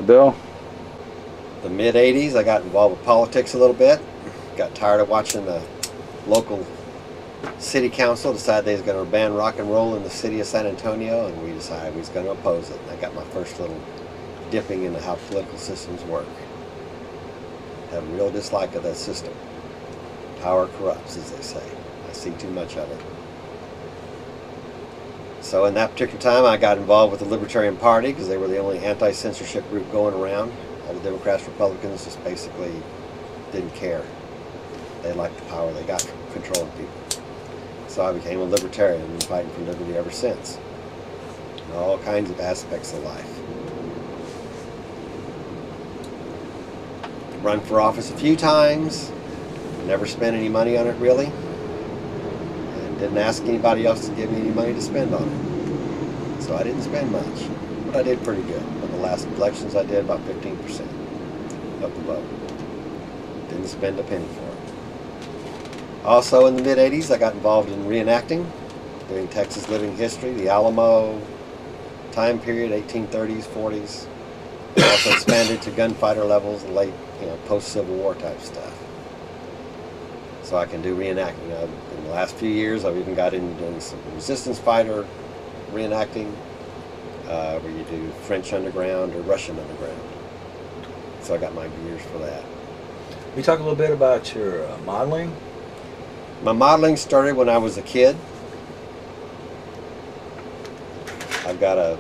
Bill? The mid-'80s, I got involved with politics a little bit. Got tired of watching the local city council decide they was going to ban rock and roll in the city of San Antonio, and we decided we was going to oppose it. And I got my first little dipping into how political systems work. Have a real dislike of that system. Power corrupts, as they say. I see too much of it. So in that particular time, I got involved with the Libertarian Party because they were the only anti-censorship group going around. All the Democrats, Republicans just basically didn't care. They liked the power they got from controlling people. So I became a libertarian and been fighting for liberty ever since. In all kinds of aspects of life. Run for office a few times. Never spent any money on it really. And didn't ask anybody else to give me any money to spend on it. So I didn't spend much. But I did pretty good. In the last elections I did about 15% of the vote. Didn't spend a penny for it. Also in the mid-'80s I got involved in reenacting, doing Texas living history, the Alamo time period, 1830s, 40s. Also expanded to gunfighter levels, late, post-Civil War type stuff. So I can do reenacting. In the last few years I've even got into doing some resistance fighter reenacting, where you do French underground or Russian underground. So I got my gears for that. We talk a little bit about your modeling. My modeling started when I was a kid. I've got a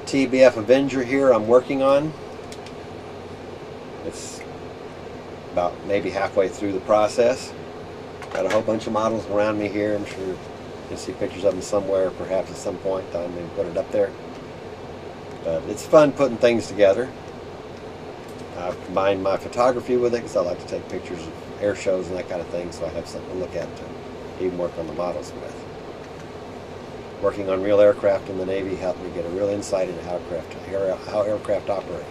TBF Avenger here I'm working on. It's about maybe halfway through the process. Got a whole bunch of models around me here. I'm sure you can see pictures of them somewhere, perhaps at some point. I may put it up there. But it's fun putting things together. I've combined my photography with it because I like to take pictures of air shows and that kind of thing, so I have something to look at to even work on the models with. Working on real aircraft in the Navy helped me get a real insight into how aircraft operate.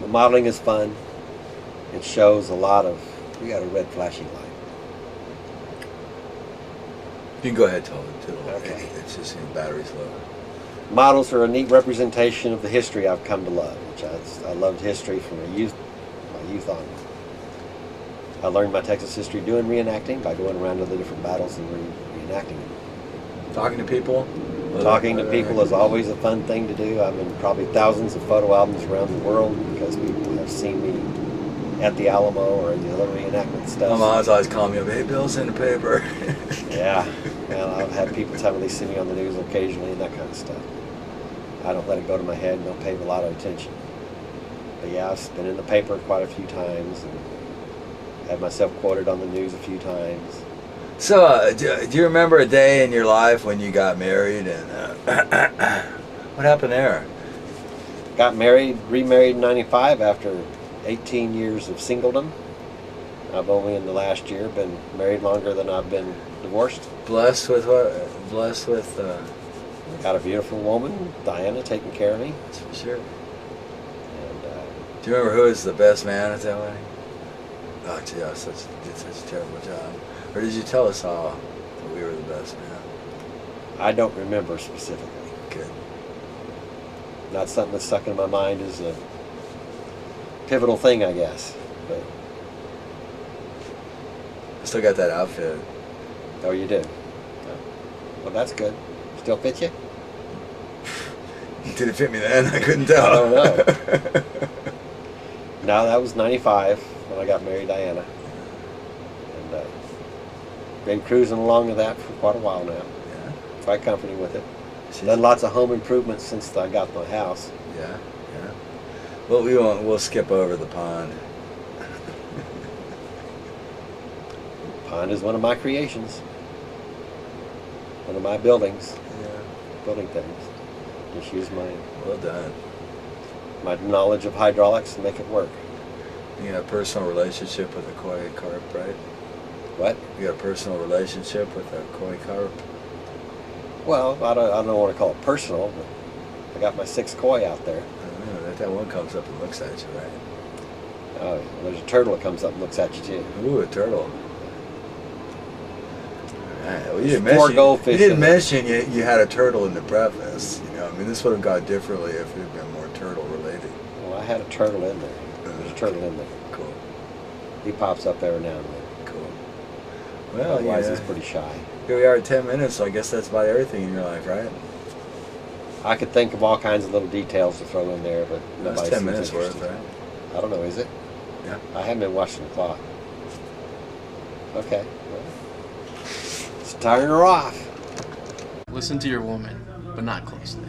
The modeling is fun. It shows a lot of... We got a red flashing light. You can go ahead, tell it. Okay. It's just battery's low. Models are a neat representation of the history I've come to love, which I loved history from my youth on. I learned my Texas history doing reenacting by going around to the different battles and reenacting them. Talking to people? Talking to people is always a fun thing to do. I'm in probably thousands of photo albums around the world because people have seen me at the Alamo or in the other reenactment stuff. My mom's always calling me up, hey, Bill's in the paper. Yeah, and I've had people tell me they see me on the news occasionally and that kind of stuff. I don't let it go to my head and don't pay a lot of attention. But yeah, I've been in the paper quite a few times and had myself quoted on the news a few times. So, do you remember a day in your life when you got married and what happened there? Got married, remarried in '95 after 18 years of singledom. I've only in the last year been married longer than I've been divorced. Blessed with what? Blessed with... Got a beautiful woman, Diana, taking care of me. That's for sure. And, do you remember who was the best man at that wedding? Oh, gee, I did such a terrible job. Or did you tell us all that we were the best man? I don't remember specifically. Good. Not something that's stuck in my mind as a pivotal thing, I guess. But I still got that outfit. oh, you do? Well, that's good. Still fit you? Did it fit me then? I couldn't tell. I don't know. No, that was '95 when I got married Diana. And been cruising along with that for quite a while now. Yeah. Quite comfortable with it. Done lots of home improvements since I got my house. Yeah, yeah. Well, we'll skip over the pond. Pond is one of my creations. One of my buildings. Yeah. Building things. Just use Well done. my knowledge of hydraulics to make it work. You got a personal relationship with a koi carp, right? What? You got a personal relationship with a koi carp? Well, I don't want to call it personal, but I got my 6 koi out there. I don't know. That one comes up and looks at you, right? Oh, there's a turtle that comes up and looks at you too. Ooh, a turtle. Well, you didn't Four mention, goldfish you didn't in there. mention you had a turtle in the preface. You know, I mean, this would have gone differently if it had been more turtle related. Well, I had a turtle in there. There's a turtle in there. Cool. He pops up every now and then. Cool. Well, Otherwise, yeah. he's pretty shy. Here we are at 10 minutes, so I guess that's about everything in your life, right? I could think of all kinds of little details to throw in there, but That's nobody 10 seems minutes worth, interested. right? I don't know, is it? Yeah. I haven't been watching the clock. Okay. Well, it's turning her off. Listen to your woman, but not closely.